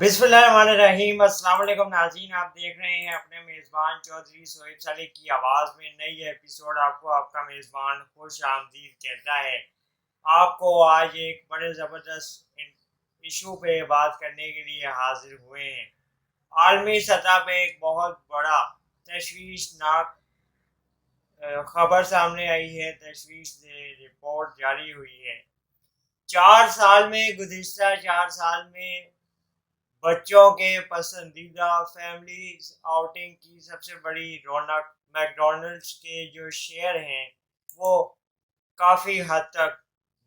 بسم اللہ الرحمن الرحیم۔ السلام علیکم ناظرین، آپ دیکھ رہے ہیں اپنے میزبان چودھری سہیب سالک کی آواز میں نئی ایپیسوڈ۔ آپ کو آپ کا میزبان خوش آمدید کہتا ہے۔ آپ کو آج ایک بڑے زبردست ایشو پہ بات کرنے کے لیے حاضر ہوئے ہیں۔ عالمی سطح پہ ایک بہت بڑا تشویشناک خبر سامنے آئی ہے، تشویش دہ رپورٹ جاری ہوئی ہے۔ گزشتہ 4 سال میں بچوں کے پسندیدہ فیملی آؤٹنگ کی سب سے بڑی رونق میکڈونلڈس کے جو شیئر ہیں وہ کافی حد تک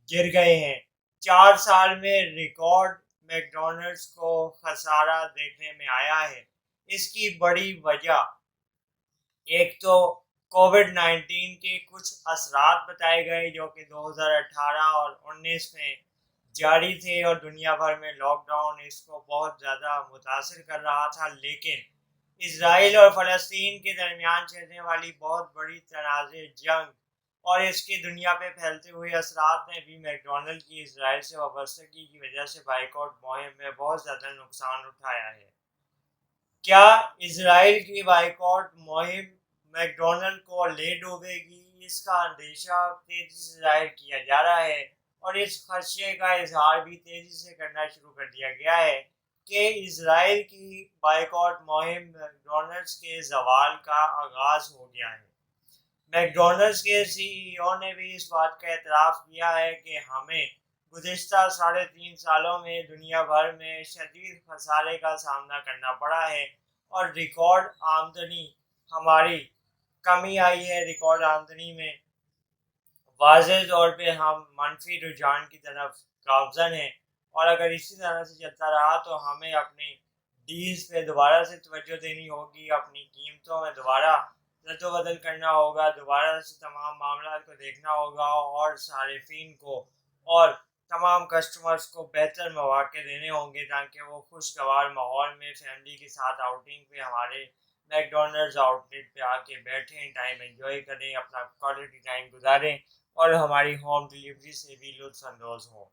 گر گئے ہیں۔ 4 سال میں ریکارڈ میکڈونلڈس کو خسارہ دیکھنے میں آیا ہے۔ اس کی بڑی وجہ ایک تو کووڈ-19 کے کچھ اثرات بتائے گئے جو کہ 2018 اور 2019 میں جاری تھے، اور دنیا بھر میں لاک ڈاؤن اس کو بہت زیادہ متاثر کر رہا تھا۔ لیکن اسرائیل اور فلسطین کے درمیان چلنے والی بہت بڑی تنازع جنگ اور اس کے دنیا پہ پھیلتے ہوئے اثرات نے بھی میکڈونلڈ کی اسرائیل سے وابستگی کی وجہ سے بائیکاٹ مہم میں بہت زیادہ نقصان اٹھایا ہے۔ کیا اسرائیل کی بائیکاٹ مہم میکڈونلڈ کو لے ڈوبے گی؟ اس کا اندیشہ تیزی سے ظاہر کیا جا رہا ہے، اور اس خدشے کا اظہار بھی تیزی سے کرنا شروع کر دیا گیا ہے کہ اسرائیل کی بائیکاٹ مہم میکڈونلڈس کے زوال کا آغاز ہو گیا ہے۔ میکڈونلڈس کے سی ای او نے بھی اس بات کا اعتراف کیا ہے کہ ہمیں گزشتہ 3.5 سالوں میں دنیا بھر میں شدید خسارے کا سامنا کرنا پڑا ہے، اور ریکارڈ آمدنی ہماری کمی آئی ہے۔ ریکارڈ آمدنی میں واضح طور پہ ہم منفی رجحان کی طرف گامزن ہیں، اور اگر اسی طرح سے چلتا رہا تو ہمیں اپنی ڈیلز پہ دوبارہ سے توجہ دینی ہوگی، اپنی قیمتوں میں دوبارہ رد و بدل کرنا ہوگا، دوبارہ سے تمام معاملات کو دیکھنا ہوگا، اور صارفین کو اور تمام کسٹمرز کو بہتر مواقع دینے ہوں گے تاکہ وہ خوشگوار ماحول میں فیملی کے ساتھ آؤٹنگ پہ ہمارے میکڈونلڈز آؤٹ لیٹ پہ آ کے بیٹھیں، ٹائم انجوائے کریں، اپنا کوالٹی ٹائم گزاریں، اور ہماری ہوم ڈیلیوری سے بھی لطف اندوز ہوں۔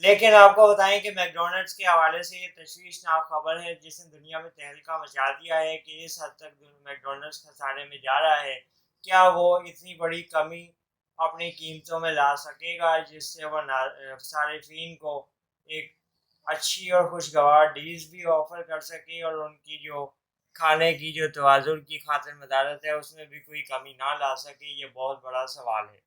لیکن آپ کو بتائیں کہ میکڈونلڈس کے حوالے سے یہ تشویشناک خبر ہے جس نے دنیا میں تہلکہ مچا دیا ہے کہ اس حد تک میکڈونلڈس خسارے میں جا رہا ہے۔ کیا وہ اتنی بڑی کمی اپنی قیمتوں میں لا سکے گا جس سے وہ صارفین کو ایک اچھی اور خوشگوار ڈیلز بھی آفر کر سکے، اور ان کی جو کھانے کی جو توازن کی خاطر مدارت ہے اس میں بھی کوئی کمی نہ لا سکے؟ یہ بہت بڑا سوال ہے۔